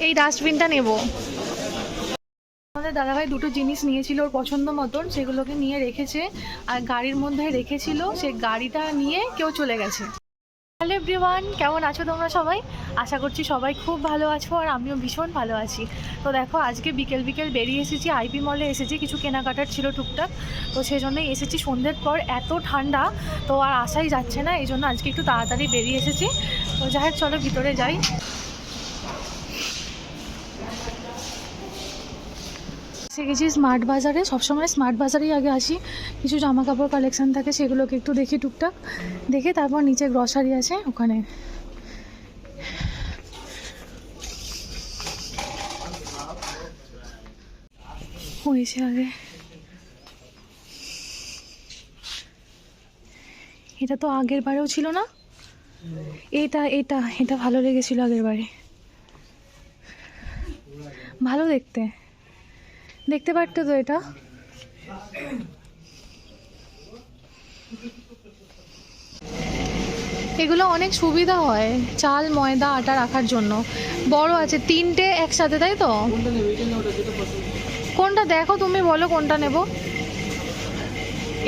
এই ডাস্টবিনটা নেব। আমাদের দাদাভাই দুটো জিনিস নিয়েছিল ওর পছন্দ মতন, সেগুলোকে নিয়ে রেখেছে আর গাড়ির মধ্যে রেখেছিল, সে গাড়িটা নিয়ে কেউ চলে গেছে। হ্যালো এভরিওয়ান, কেমন আছো তোমরা সবাই? আশা করছি সবাই খুব ভালো আছো আর আমিও ভীষণ ভালো আছি। তো দেখো আজকে বিকেল বিকেল বেরিয়ে এসেছি, আইপি মলে এসেছি, কিছু কেনাকাটার ছিল টুকটাক, তো সেই জন্যই এসেছি। সন্ধ্যের পর এত ঠান্ডা তো আর আসাই যাচ্ছে না, এই জন্য আজকে একটু তাড়াতাড়ি বেরিয়ে এসেছি। তো যাই হোক চলো ভিতরে যাই। এসে গেছি স্মার্ট বাজারে, সবসময় স্মার্ট বাজারেই আগে আসি, কিছু জামা কাপড় কালেকশান থাকে সেগুলোকে একটু দেখি টুকটাক, দেখে তারপর নিচে গ্রসারি আছে ওখানে। হয়েছে আগে, এটা তো আগের বারেও ছিল না, এটা এটা এটা ভালো লেগেছিল আগের বারে, ভালো দেখতে, দেখতে পারতো তো এটা। এগুলো অনেক সুবিধা হয় চাল ময়দা আটা রাখার জন্য, বড় আছে তিনটে একসাথে, তাই তো? কোনটা দেখো তুমি, বলো কোনটা নেব।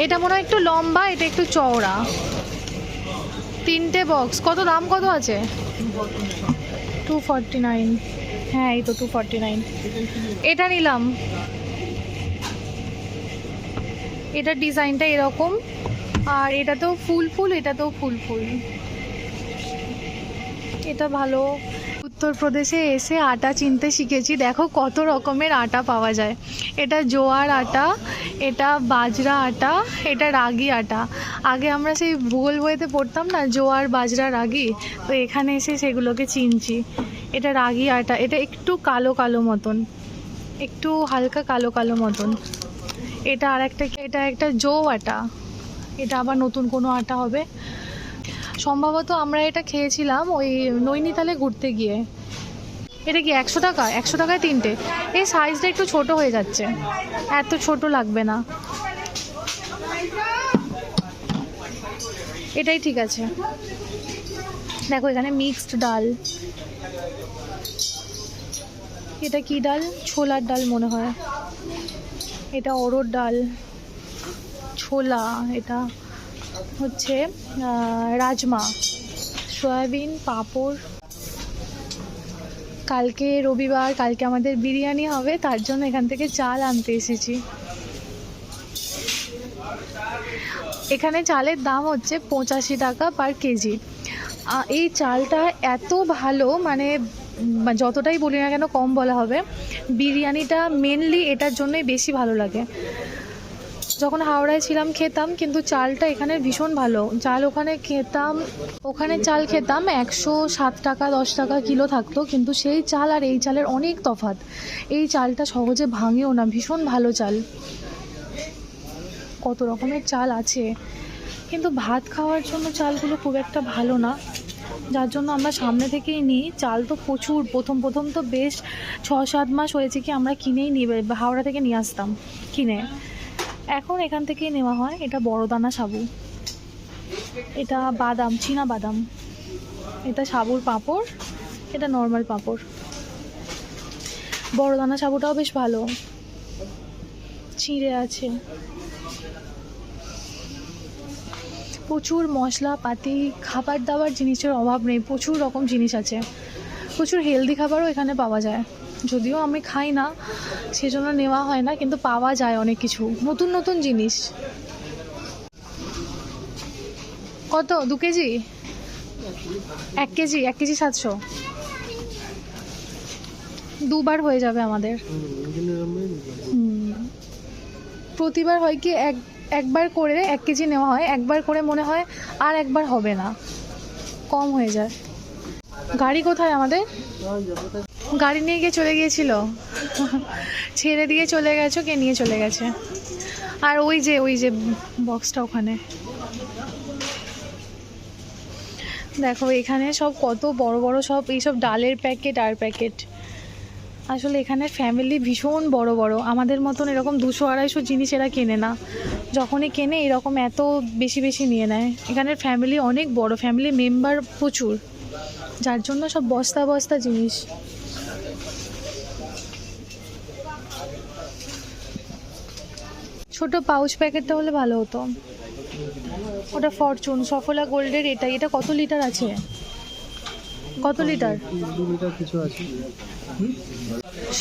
এটা মনে হয় একটু লম্বা, এটা একটু চওড়া, তিনটে বক্স। কত দাম, কত আছে? 249। হ্যাঁ এই তো 249, এটা নিলাম। এটার ডিজাইনটা এরকম, আর এটাতেও ফুল ফুল, এটাতেও ফুল ফুল, এটা ভালো। উত্তরপ্রদেশে এসে আটা চিনতে শিখেছি, দেখো কত রকমের আটা পাওয়া যায়। এটা জোয়ার আটা, এটা বাজরা আটা, এটা রাগি আটা। আগে আমরা সেই ভূগোল বইতে পড়তাম না, জোয়ার বাজরা রাগি, তো এখানে এসে সেগুলোকে চিনছি। এটা রাগি আটা, এটা একটু কালো কালো মতন, একটু হালকা কালো কালো মতন। এটা আর একটা, এটা একটা জো আটা, এটা আবার নতুন কোনো আটা হবে সম্ভবত। আমরা এটা খেয়েছিলাম ওই নৈনিতালে ঘুরতে গিয়ে। এটা কি 100 টাকা? 100 টাকায় তিনটে। এই সাইজটা একটু ছোট হয়ে যাচ্ছে, এত ছোট লাগবে না, এটাই ঠিক আছে। দেখো এখানে মিক্সড ডাল, এটা কি ডাল? ছোলার ডাল মনে হয়, এটা অরহর ডাল, ছোলা, এটা হচ্ছে রাজমা, সয়াবিন, পাঁপড়। কালকে রবিবার, কালকে আমাদের বিরিয়ানি হবে, তার জন্য এখান থেকে চাল আনতে এসেছি। এখানে চালের দাম হচ্ছে 85 টাকা পার কেজি। এই চালটা এত ভালো, মানে যতটাই বলি না কেন কম বলা হবে। বিরিয়ানিটা মেনলি এটার জন্যই বেশি ভালো লাগে। যখন হাওড়ায় ছিলাম খেতাম, কিন্তু চালটা এখানে ভীষণ ভালো। চাল ওখানে খেতাম, ওখানে চাল খেতাম 107 টাকা 10 টাকা কিলো থাকতো, কিন্তু সেই চাল আর এই চালের অনেক তফাৎ। এই চালটা সহজে ভাঙেও না, ভীষণ ভালো চাল। কত রকমের চাল আছে, কিন্তু ভাত খাওয়ার জন্য চালগুলো খুব একটা ভালো না, যার জন্য আমরা সামনে থেকেই নিই। চাল তো প্রচুর, প্রথম প্রথম তো বেশ 6-7 মাস হয়েছে কি আমরা কিনেই নিই, হাওড়া থেকে নিয়ে আসতাম কিনে, এখন এখান থেকেই নেওয়া হয়। এটা বড় দানা সাবু, এটা বাদাম, চীনা বাদাম, এটা সাবুর পাঁপড়, এটা নর্মাল পাঁপড়। বড় দানা সাবুটাও বেশ ভালো, চিঁড়ে আছে, প্রচুর মশলাপাতি, খাবার দাবার জিনিসের অভাব নেই, প্রচুর রকম জিনিস আছে। প্রচুর হেলদি খাবারও এখানে পাওয়া যায়, যদিও আমি খাই না সেজন্য নেওয়া হয় না, কিন্তু পাওয়া যায় অনেক কিছু, নতুন নতুন জিনিস। কত? 2 কেজি? 1 কেজি? 1 কেজি 700, দুবার হয়ে যাবে আমাদের। প্রতিবার হয় কি একবার করে 1 কেজি নেওয়া হয়, একবার করে মনে হয় আর একবার হবে না, কম হয়ে যায়। গাড়ি কোথায় আমাদের? গাড়ি নিয়ে গিয়ে চলে গিয়েছিল, ছেড়ে দিয়ে চলে গেছো, কে নিয়ে চলে গেছে। আর ওই যে বক্সটা ওখানে দেখো, এখানে সব কত বড় বড় সব এইসব ডালের প্যাকেট আর প্যাকেট। আসলে এখানে ফ্যামিলি ভীষণ বড় বড়, আমাদের মতন এরকম 200-250 জিনিস এরা কেনে না, যখনই কেনে এরকম এত বেশি বেশি নিয়ে নেয়। এখানের ফ্যামিলি অনেক বড়, ফ্যামিলি মেম্বার প্রচুর, যার জন্য সব বস্তা বস্তা জিনিস। ছোট পাউচ প্যাকেটটা হলে ভালো হতো। ওটা ফরচুন সফলা গোল্ডের। এটা কত লিটার আছে? কত লিটার? 2 লিটার কিছু আছে।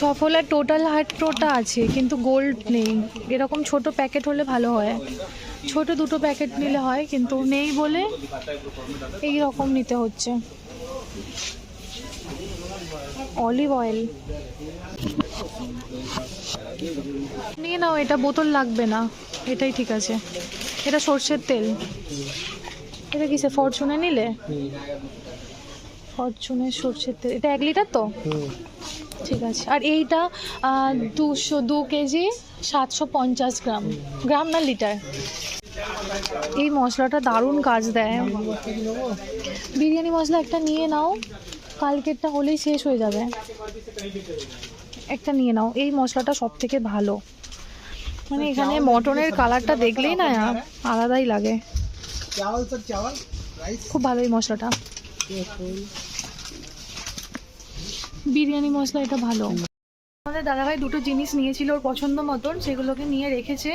সফলা টোটাল হার্ট প্রোটা আছে কিন্তু গোল্ড নেই। এরকম ছোট প্যাকেট হলে ভালো হয়, ছোট দুটো প্যাকেট নিলে হয়, কিন্তু নেই বলে এই রকম নিতে হচ্ছে। অলিভ অয়েল নিয়ে নাও, এটা বোতল লাগবে না, এটাই ঠিক আছে। এটা সর্ষের তেল। এটা কিসে? ফরচুনে নিলে? ফরচুনের সর্ষের তেল। এটা 1 লিটার তো? ঠিক আছে। আর এইটা 2 কেজি 750 গ্রাম। গ্রাম না লিটার? এই মশলাটা দারুণ কাজ দেয়। বিরিয়ানি মশলা একটা নিয়ে নাও, কালকেরটা হলেই শেষ হয়ে যাবে। একটা নিয়ে নাও, এই মশলাটা সব থেকে ভালো। মানে এখানে মটনের কালারটা দেখলেই না আলাদাই লাগে। খুব ভালো এই মশলাটা, বিরিয়ানি মশলা, এটা ভালো। আমাদের দাদাভাই দুটো জিনিস নিয়েছিল ওর পছন্দ মতন, সেগুলোকে নিয়ে রেখেছে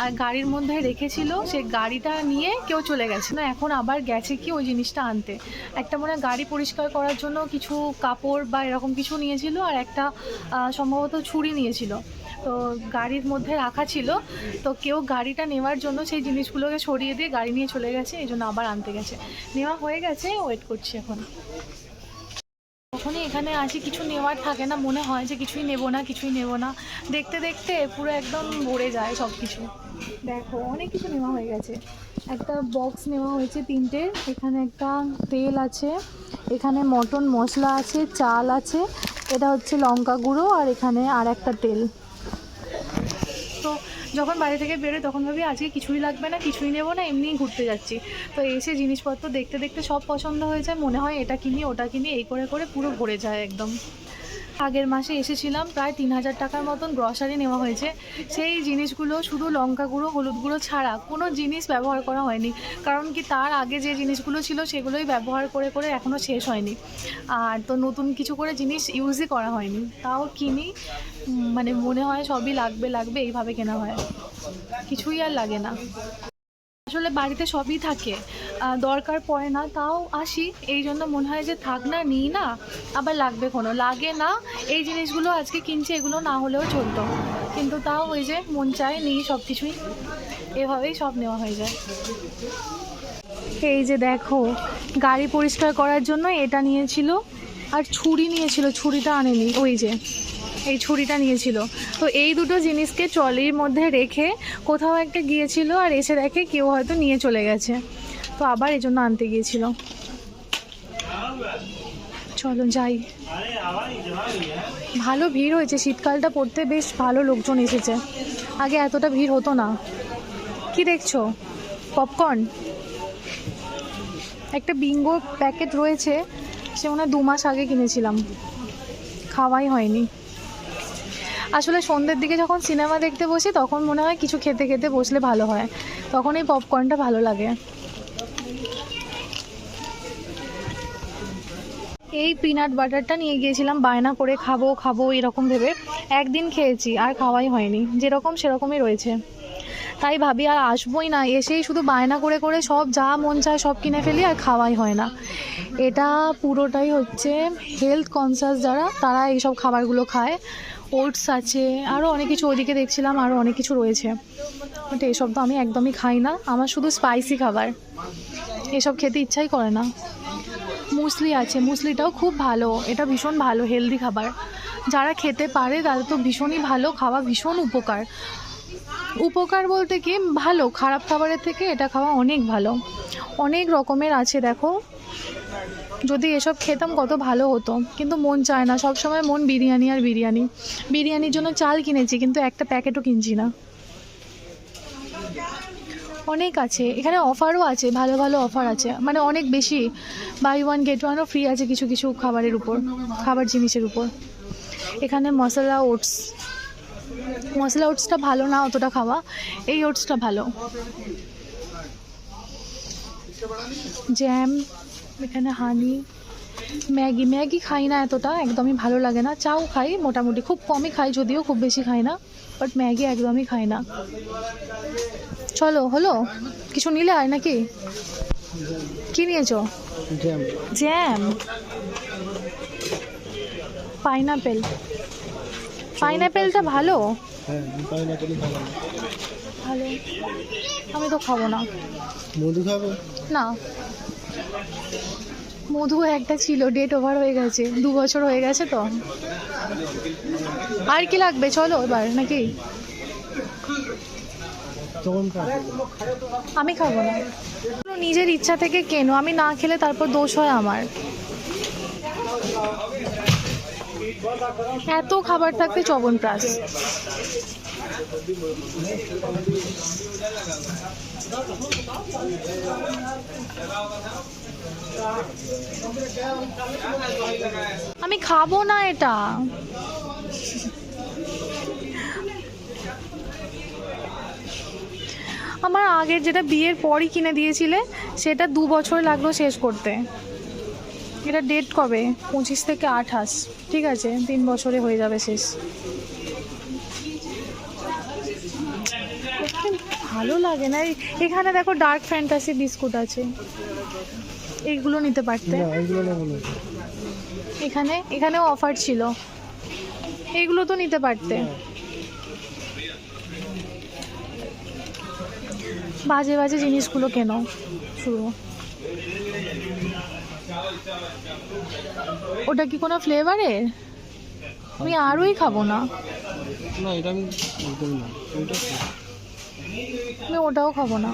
আর গাড়ির মধ্যে রেখেছিল। সে গাড়িটা নিয়ে কেউ চলে গেছে না, এখন আবার গেছে কি ওই জিনিসটা আনতে। একটা মনে হয় গাড়ি পরিষ্কার করার জন্য কিছু কাপড় বা এরকম কিছু নিয়েছিল, আর একটা সম্ভবত ছুরি নিয়েছিল। তো গাড়ির মধ্যে রাখা ছিল, তো কেউ গাড়িটা নেওয়ার জন্য সেই জিনিসগুলোকে সরিয়ে দিয়ে গাড়ি নিয়ে চলে গেছে, এই জন্য আবার আনতে গেছে। নেওয়া হয়ে গেছে, ওয়েট করছি এখন। যখনই এখানে আসি কিছু নেওয়ার থাকে না, মনে হয় যে কিছুই নেব না, দেখতে দেখতে পুরো একদম ভরে যায় সব কিছু। দেখো অনেক কিছু নেওয়া হয়ে গেছে। একটা বক্স নেওয়া হয়েছে 3টে। এখানে একটা তেল আছে, এখানে মটন মশলা আছে, চাল আছে, এটা হচ্ছে লঙ্কা গুঁড়ো, আর এখানে আর একটা তেল। তো যখন বাড়ি থেকে বেরোই তখন ভাবি আজকে কিছুই লাগবে না, কিছুই নেবো না, এমনিই ঘুরতে যাচ্ছি। তো এসে জিনিসপত্র দেখতে দেখতে সব পছন্দ হয়ে যায়, মনে হয় এটা কিনি ওটা কিনি, এই করে করে পুরো ভরে যায় একদম। আগের মাসে এসেছিলাম, প্রায় 3000 টাকার মতন গ্রসারি নেওয়া হয়েছে। সেই জিনিসগুলো শুধু লঙ্কা গুঁড়ো হলুদ গুঁড়ো ছাড়া কোনো জিনিস ব্যবহার করা হয়নি, কারণ কি তার আগে যে জিনিসগুলো ছিল সেগুলোই ব্যবহার করে করে এখনও শেষ হয়নি। আর তো নতুন কিছু করে জিনিস ইউজই করা হয়নি, তাও কিনি। মানে মনে হয় সবই লাগবে এইভাবে কেনা হয়, কিছুই আর লাগে না। আসলে বাড়িতে সবই থাকে, দরকার পড়ে না, তাও আসি, এই জন্য মনে হয় যে থাক না, নিই না, আবার লাগবে, কোনো লাগে না। এই জিনিসগুলো আজকে কিনছি, এগুলো না হলেও চলতো, কিন্তু তাও ওই যে মন চায় নিই সব কিছুই, এভাবেই সব নেওয়া হয়ে যায়। এই যে দেখো, গাড়ি পরিষ্কার করার জন্য এটা নিয়েছিল, আর ছুরি নিয়েছিল, ছুরিটা আনেনি, ওই যে এই ছুরিটা নিয়েছিল। তো এই দুটো জিনিসকে ট্রলির মধ্যে রেখে কোথাও একটা গিয়েছিল, আর এসে দেখে কেউ হয়তো নিয়ে চলে গেছে, তো আবার এই জন্য আনতে গিয়েছিল। চলো যাই। ভালো ভিড় হয়েছে, শীতকালটা পড়তে বেশ ভালো লোকজন এসেছে, আগে এতটা ভিড় হতো না। কি দেখছো? পপকর্ন। একটা বিঙ্গো প্যাকেট রয়েছে, সে মনে হয় 2 মাস আগে কিনেছিলাম, খাওয়াই হয়নি। আসলে সন্ধ্যের দিকে যখন সিনেমা দেখতে বসি তখন মনে হয় কিছু খেতে খেতে বসলে ভালো হয়, তখন এই পপকর্নটা ভালো লাগে। এই পিনাট বাটারটা নিয়ে গিয়েছিলাম, বায়না করে খাবো এরকম ভেবে। একদিন খেয়েছি, আর খাওয়াই হয়নি, যেরকম সেরকমই রয়েছে। তাই ভাবি আর আসবোই না, এসেই শুধু বায়না করে করে সব যা মন চায় সব কিনে ফেলি, আর খাওয়াই হয় না। এটা পুরোটাই হচ্ছে হেলথ কনসাস যারা, তারা এইসব খাবারগুলো খায়। ওটস আছে, আরও অনেক কিছু, ওইদিকে দেখছিলাম আরও অনেক কিছু রয়েছে, বাট এসব তো আমি একদমই খাই না, আমার শুধু স্পাইসি খাবার, এসব খেতে ইচ্ছাই করে না। মুসলি আছে, মুসলিটাও খুব ভালো, এটা ভীষণ ভালো হেলদি খাবার, যারা খেতে পারে তাদের তো ভীষণই ভালো, খাওয়া ভীষণ উপকার বলতে কি ভালো, খারাপ খাবারের থেকে এটা খাওয়া অনেক ভালো। অনেক রকমের আছে দেখো, যদি এসব খেতাম কত ভালো হতো, কিন্তু মন চায় না, সব সময় মন বিরিয়ানি আর বিরিয়ানি। বিরিয়ানির জন্য চাল কিনেছি, কিন্তু একটা প্যাকেটও কিনছি না। অনেক আছে এখানে, অফারও আছে, ভালো ভালো অফার আছে, মানে অনেক বেশি, বাই 1 get 1ও ফ্রি আছে কিছু কিছু খাবারের উপর, খাবার জিনিসের উপর। এখানে মশলা ওটসটা ভালো না অতটা খাওয়া, এই ওটসটা ভালো। জ্যাম, এখানে হানি, ম্যাগি খাই না এতটা, একদমই ভালো লাগে না। চাও খাই মোটামুটি, খুব কমই খাই, যদিও খুব বেশি খাই না। বাট ম্যাগি একদমই খাই না। চলো, হলো কিছু নিলে আর নাকি? কি নিয়েছো? Jam, pineapple. পাইনাপেলটা ভালো? ভালো, আমি তো খাবো না। মধু খাবে না, মধু একটা ছিল, ডেট ওভার হয়ে গেছে, 2 বছর হয়ে গেছে তো। আর কি লাগবে চলো এবার নাকি? আমি খাবো না। নিজের ইচ্ছা থেকে কেনো, আমি না খেলে তারপর দোষ হয় আমার। এত খাবার থাকতে চবনপ্রাশ। আমি খাবো না এটা। আমার আগের যেটা বিয়ের পরই কিনে দিয়েছিলে সেটা 2 বছর লাগলো শেষ করতে। এটা ডেট কবে? 25 থেকে 28, ঠিক আছে 3 বছরে হয়ে যাবে শেষ। ভালো লাগে না। এখানে দেখো ডার্ক ফ্যান্টাসি বিস্কুট আছে, এইগুলো নিতে পারতে। এখানেও অফার ছিল, এইগুলো তো নিতে পারতে। বাজে বাজে জিনিসগুলো কেন শুরু। ওটা কি কোনো ফ্লেভারের? আমি আরোই খাবো না। আমি ওটাও খাবো না।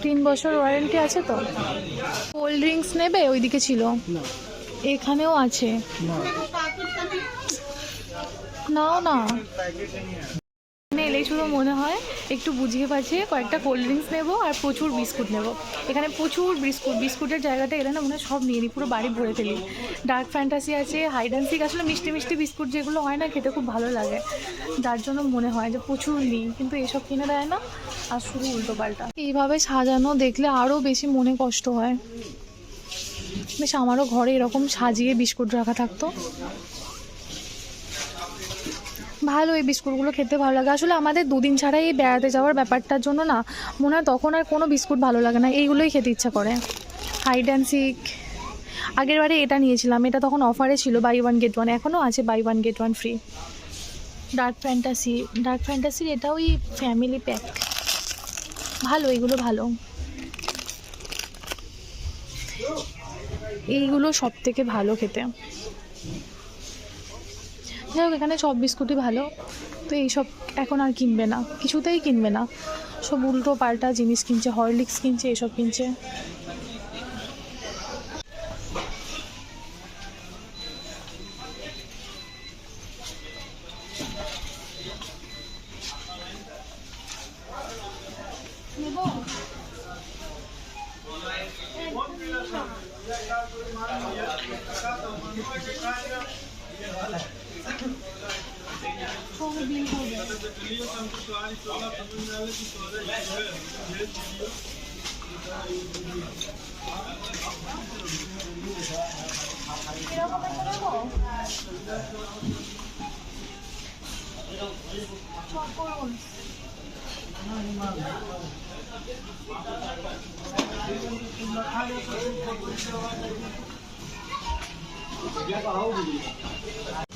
3 বছর ওয়ারেন্টি আছে তো। কোল্ড ড্রিঙ্কস নেবে? ওইদিকে ছিল, এখানেও আছে। নাও না, এলেই শুধু মনে হয় একটু বুঝিয়ে পাচ্ছি কয়েকটা কোল্ড ড্রিঙ্কস নেবো আর প্রচুর বিস্কুট নেবো। এখানে প্রচুর বিস্কুটের জায়গাটা এলে না মনে হয় সব নিয়ে নিই, পুরো বাড়ি ভরে ফেলি। ডার্ক ফ্যান্টাসি আছে, হাইড অ্যান্ড সিক, আসলে মিষ্টি মিষ্টি বিস্কুট যেগুলো হয় না খেতে খুব ভালো লাগে, যার জন্য মনে হয় যে প্রচুর নিই, কিন্তু এসব কিনে দেয় না আর শুধু উল্টো পাল্টা। এইভাবে সাজানো দেখলে আরও বেশি মনে কষ্ট হয়। বেশ আমারও ঘরে এরকম সাজিয়ে বিস্কুট রাখা থাকতো, ভালো। এই বিস্কুটগুলো খেতে ভালো লাগে। আসলে আমাদের 2 দিন ছাড়া এই বেড়াতে যাওয়ার ব্যাপারটার জন্য না মনে হয় তখন আর কোনো বিস্কুট ভালো লাগে না, এইগুলোই খেতে ইচ্ছা করে। হাইড অ্যান্ড সিক, আগের বারে এটা নিয়েছিলাম, এটা তখন অফারে ছিল, বাই 1 get 1, এখনও আছে বাই 1 get 1 ফ্রি। ডার্ক ফ্যান্টাসির এটা ওই ফ্যামিলি প্যাক, ভালো, এগুলো ভালো। এইগুলো সব থেকে ভালো খেতে। যাই হোক, এখানে সব বিস্কুটই ভালো, তো এইসব এখন আর কিনবে না, কিছুতেই কিনবে না, সব উল্টো পাল্টা জিনিস কিনছে, হরলিক্স কিনছে, এসব কিনছে।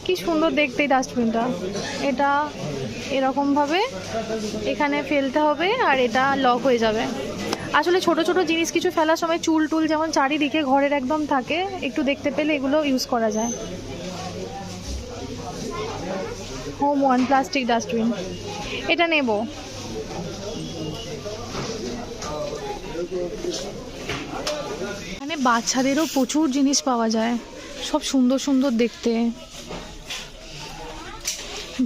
কি সুন্দর দেখতে এই ডাস্টবিনটা। এটা এরকমভাবে এখানে ফেলতে হবে আর এটা লক হয়ে যাবে। আসলে ছোট ছোট জিনিস কিছু ফেলার সময় চুল টুল যেমন চারিদিকে ঘরের একদম থাকে, একটু দেখতে পেলে এগুলো ইউজ করা যায়। হোম 1 প্লাস্টিক ডাস্টবিন, এটা নেব। এখানে বাচ্চাদেরও প্রচুর জিনিস পাওয়া যায়, সব সুন্দর সুন্দর দেখতে।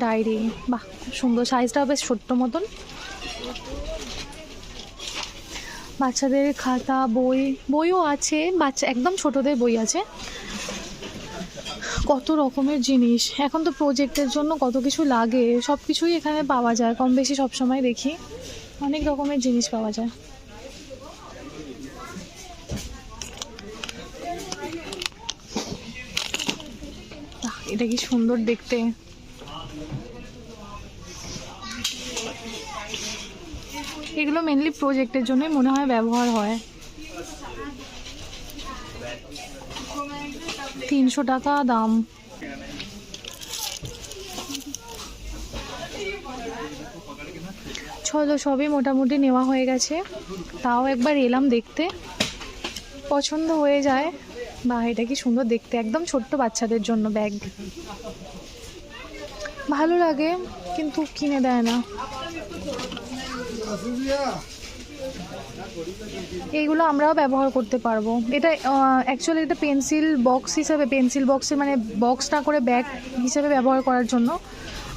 ডায়েরি, বাহ সুন্দর, সাইজটাও বেশ ছোট্ট মতন। বাচ্চাদের খাতা, বইও আছে, বাচ্চা একদম ছোটদের বই আছে। কত রকমের জিনিস, এখন তো প্রজেক্টের জন্য কত কিছু লাগে, সব কিছুই এখানে পাওয়া যায় কম বেশি, সব সময় দেখি অনেক রকমের জিনিস পাওয়া যায়। এটা কি সুন্দর দেখতে। এগুলো মেনলি প্রজেক্টের জন্যই মনে হয় ব্যবহার হয়। 300 টাকা দাম। চলো, সবই মোটামুটি নেওয়া হয়ে গেছে। তাও একবার এলাম দেখতে, পছন্দ হয়ে যায়। বাহ, এটা কি সুন্দর দেখতে, একদম ছোট্ট বাচ্চাদের জন্য ব্যাগ। ভালো লাগে কিন্তু কিনে দেয় না। এইগুলো আমরাও ব্যবহার করতে পারবো। এটা অ্যাকচুয়ালি এটা পেন্সিল বক্স হিসাবে, পেন্সিল বক্সের মানে বক্স না করে ব্যাগ হিসাবে ব্যবহার করার জন্য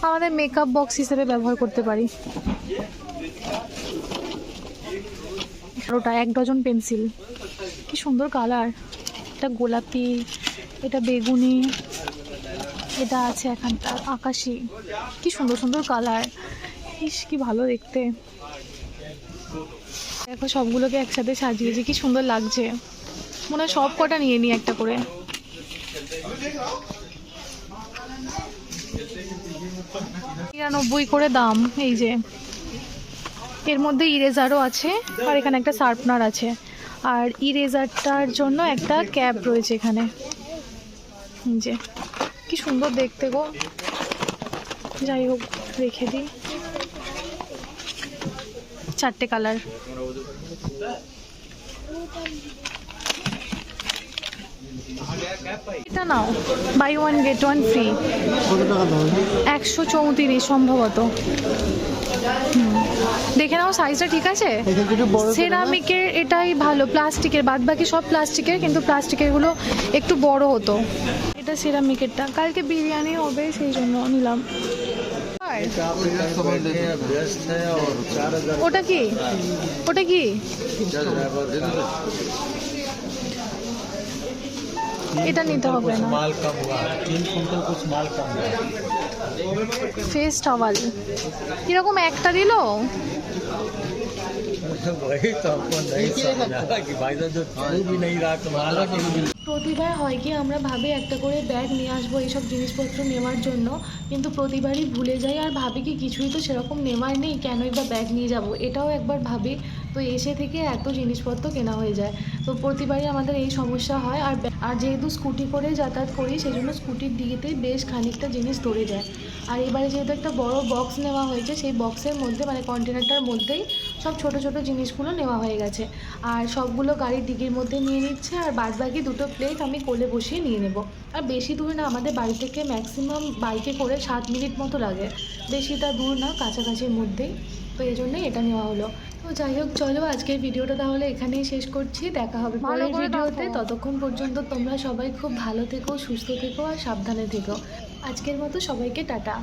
আমাদের মেকআপ বক্স হিসেবে ব্যবহার করতে পারি। ওটা 1 ডজন পেন্সিল, কি সুন্দর কালার। এটা গোলাপি, এটা বেগুনি, এটা আছে এখানটা আকাশি, কি সুন্দর সুন্দর কালার। ইস, কি ভালো দেখতে। দেখো সবগুলোকে একসাথে সাজিয়েছি, কি সুন্দর লাগছে। মনে হয় সব কটা নিয়ে নিই একটা করে। 99 করে দাম। এই যে এর মধ্যে ইরেজারও আছে, আর এখানে একটা শার্পনার আছে, আর ইরেজারটার জন্য একটা ক্যাপ রয়েছে এখানে। যে কি সুন্দর দেখতে গো। যাই হোক, রেখে দিই। 4টে কালার। এটা নাও, বাই 1 get 1 ফ্রি। 134 সম্ভবত। দেখে নাও সাইজটা ঠিক আছে। সেরামিকের এটাই ভালো, প্লাস্টিকের বাদ বাকি সব প্লাস্টিকের, কিন্তু প্লাস্টিকের গুলো একটু বড় হতো। এটা সেরামিকেরটা, কালকে বিরিয়ানি হবে সেই জন্য নিলাম। ওটা কি, ওটা কি? এটা নিতে হবে না। फेस टॉवल কিরকম একটা দিল। वही तो हमको नहीं समझ आ रहा कि भाई साहब जो छू भी नहीं रहा तुम्हारा প্রতিবার হয় কি আমরা ভাবি একটা করে ব্যাগ নিয়ে আসবো এইসব জিনিসপত্র নেওয়ার জন্য, কিন্তু প্রতিবারই ভুলে যাই আর ভাবি কি কিছুই তো সেরকম নেওয়ার নেই, কেনই বা ব্যাগ নিয়ে যাব, এটাও একবার ভাবি। তো এসে থেকে এত জিনিসপত্র কেনা হয়ে যায়, তো প্রতিবারই আমাদের এই সমস্যা হয়। আর যেহেতু স্কুটি করে যাতায়াত করি সেজন্য স্কুটির দিকেতেই বেশ খানিকটা জিনিস ধরে যায়। আর এবারে যেহেতু একটা বড় বক্স নেওয়া হয়েছে, সেই বক্সের মধ্যে মানে কন্টেনারটার মধ্যেই সব ছোট ছোট জিনিসগুলো নেওয়া হয়ে গেছে। আর সবগুলো গাড়ির ডিগির মধ্যে নিয়ে নিচ্ছে, আর বাদ বাকি 2টো প্লেট আমি কোলে বসিয়ে নিয়ে নেব। আর বেশি দূর না, আমাদের বাড়ি থেকে ম্যাক্সিমাম বাইকে করে 7 মিনিট মতো লাগে, বেশিটা দূর না, কাছাকাছির মধ্যেই। তো এই জন্যই এটা নেওয়া হলো। তো যাই হোক, চলো আজকের ভিডিওটা তাহলে এখানেই শেষ করছি। দেখা হবে পরের ভিডিওতে। ততক্ষণ পর্যন্ত তোমরা সবাই খুব ভালো থেকো, সুস্থ থেকো আর সাবধানে থেকো। আজকের মতো সবাইকে টাটা।